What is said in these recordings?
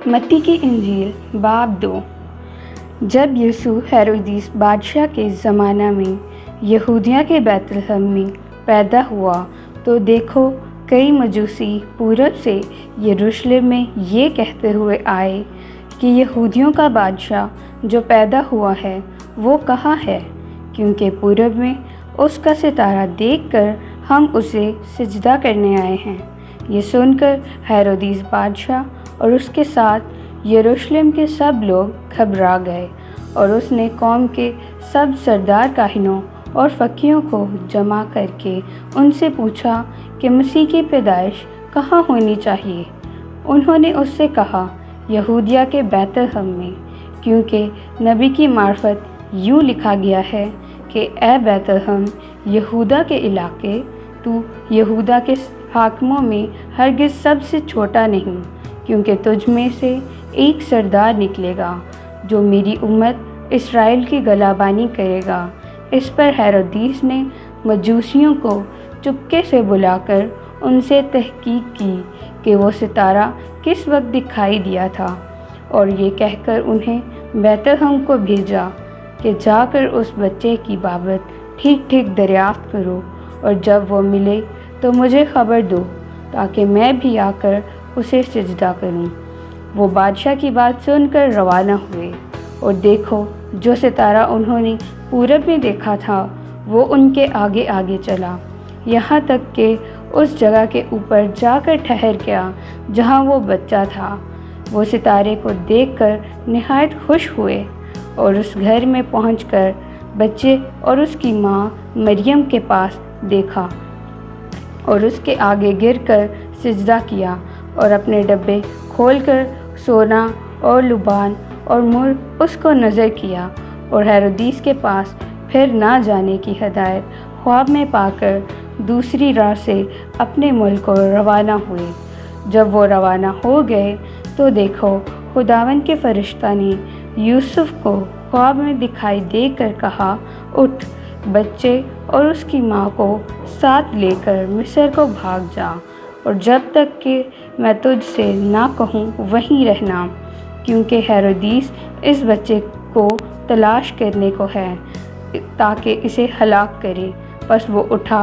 मत्ती की इंजील बाब 2। जब यीशु हेरोदिस बादशाह के ज़माना में यहूदिया के बैतलहम में पैदा हुआ तो देखो, कई मजूसी पूरब से यरूशलेम में ये कहते हुए आए कि यहूदियों का बादशाह जो पैदा हुआ है वो कहाँ है, क्योंकि पूरब में उसका सितारा देखकर हम उसे सिजदा करने आए हैं। ये सुनकर हेरोदिस बादशाह और उसके साथ यरूशलेम के सब लोग घबरा गए, और उसने कौम के सब सरदार काहिनों और फकीरों को जमा करके उनसे पूछा कि मसीह की पैदाइश कहाँ होनी चाहिए। उन्होंने उससे कहा, यहूदिया के बैतलहम में, क्योंकि नबी की मार्फत यूँ लिखा गया है कि ए बैतलहम यहूदा के इलाके, तू यहूदा के हाकिमों में हरगिज़ सबसे छोटा नहीं, क्योंकि तुझ में से एक सरदार निकलेगा जो मेरी उम्मत इस्राएल की गलाबानी करेगा। इस पर हेरोदिस ने मजूसियों को चुपके से बुलाकर उनसे तहकीक की कि वो सितारा किस वक्त दिखाई दिया था, और ये कहकर उन्हें बैतलहम को भेजा कि जाकर उस बच्चे की बाबत ठीक ठीक दरियाफ्त करो, और जब वो मिले तो मुझे ख़बर दो, ताकि मैं भी आकर उसे सिजदा करूं। वो बादशाह की बात सुनकर रवाना हुए, और देखो, जो सितारा उन्होंने पूरब में देखा था वो उनके आगे आगे चला, यहाँ तक कि उस जगह के ऊपर जाकर ठहर गया जहाँ वो बच्चा था। वो सितारे को देखकर निहायत खुश हुए, और उस घर में पहुंचकर बच्चे और उसकी माँ मरियम के पास देखा, और उसके आगे गिरकर सिजदा किया, और अपने डब्बे खोलकर सोना और लुबान और मुर उसको नज़र किया, और हेरोदिस के पास फिर ना जाने की हदायत ख्वाब में पाकर दूसरी राह से अपने मुल्क को रवाना हुए। जब वो रवाना हो गए तो देखो, खुदावन के फरिश्ता ने यूसुफ को ख्वाब में दिखाई देकर कहा, उठ, बच्चे और उसकी माँ को साथ लेकर मिस्र को भाग जा, और जब तक कि मैं तुझसे ना कहूँ वहीं रहना, क्योंकि हेरोदिस इस बच्चे को तलाश करने को है ताकि इसे हलाक करे। बस वो उठा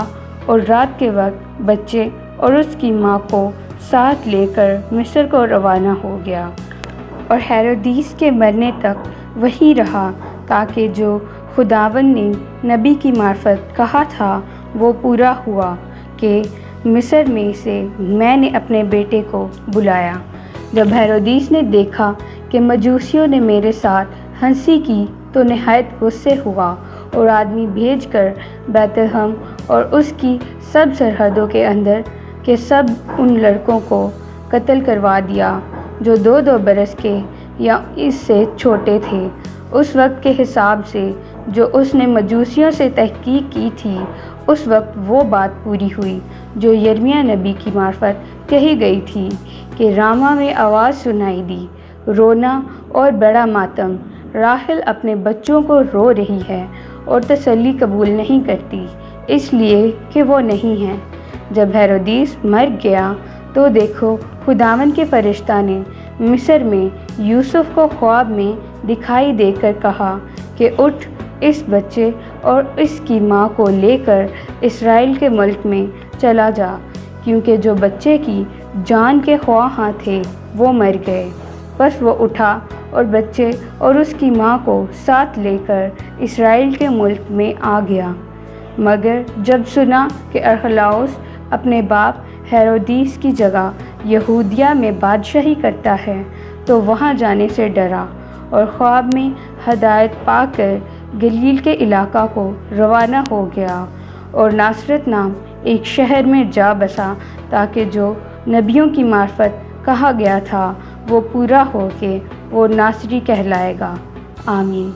और रात के वक्त बच्चे और उसकी माँ को साथ लेकर मिस्र को रवाना हो गया, और हेरोदिस के मरने तक वहीं रहा, ताकि जो खुदावन ने नबी की मार्फत कहा था वो पूरा हुआ कि मिस्र में से मैंने अपने बेटे को बुलाया। जब हेरोदिस ने देखा कि मजूसियों ने मेरे साथ हंसी की तो निहायत गुस्से हुआ, और आदमी भेजकर बैतलहम और उसकी सब सरहदों के अंदर के सब उन लड़कों को कत्ल करवा दिया जो 2-2 बरस के या इससे छोटे थे, उस वक्त के हिसाब से जो उसने मजूसियों से तहकीक की थी। उस वक्त वो बात पूरी हुई जो यिर्मयाह नबी की मार्फत कही गई थी कि रामा में आवाज़ सुनाई दी, रोना और बड़ा मातम, राहेल अपने बच्चों को रो रही है और तसल्ली कबूल नहीं करती, इसलिए कि वो नहीं हैं। जब हेरोदिस मर गया तो देखो, खुदावन के फरिश्ता ने मिस्र में यूसुफ को ख्वाब में दिखाई देकर कहा कि उठ, इस बच्चे और इसकी माँ को लेकर इस्राएल के मुल्क में चला जा, क्योंकि जो बच्चे की जान के ख्वाहां थे वो मर गए। बस वो उठा और बच्चे और उसकी माँ को साथ लेकर इस्राएल के मुल्क में आ गया। मगर जब सुना कि अरखलाउस अपने बाप हेरोदिस की जगह यहूदिया में बादशाही करता है तो वहाँ जाने से डरा, और ख्वाब में हदायत पाकर गलील के इलाका को रवाना हो गया, और नासरत नाम एक शहर में जा बसा, ताकि जो नबियों की मार्फत कहा गया था वो पूरा हो के वो नासरी कहलाएगा। आमीन।